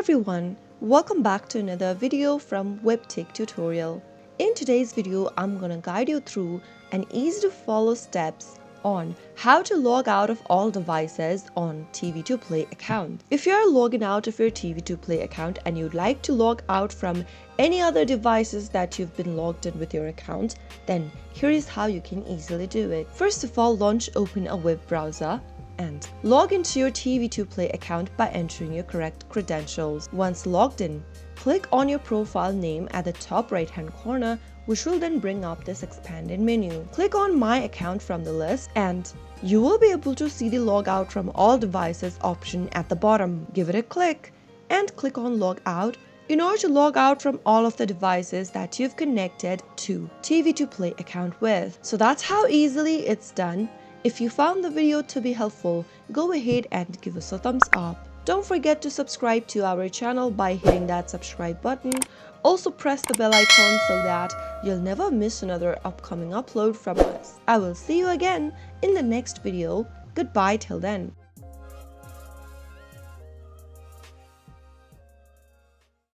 everyone, welcome back to another video from Webtech Tutorial. In today's video, I'm gonna guide you through an easy to follow steps on how to log out of all devices on TV2Play account. If you're logging out of your TV2Play account and you'd like to log out from any other devices that you've been logged in with your account, then here is how you can easily do it. First of all, open a web browser and log into your TV2Play account by entering your correct credentials. Once logged in, click on your profile name at the top right hand corner, which will then bring up this expanded menu. Click on My Account from the list and you will be able to see the Log Out from All Devices option at the bottom. Give it a click and click on Log Out in order to log out from all of the devices that you've connected to TV2Play account with. So that's how easily it's done. If you found the video to be helpful, go ahead and give us a thumbs up. Don't forget to subscribe to our channel by hitting that subscribe button. Also press the bell icon so that you'll never miss another upcoming upload from us. I will see you again in the next video. Goodbye till then.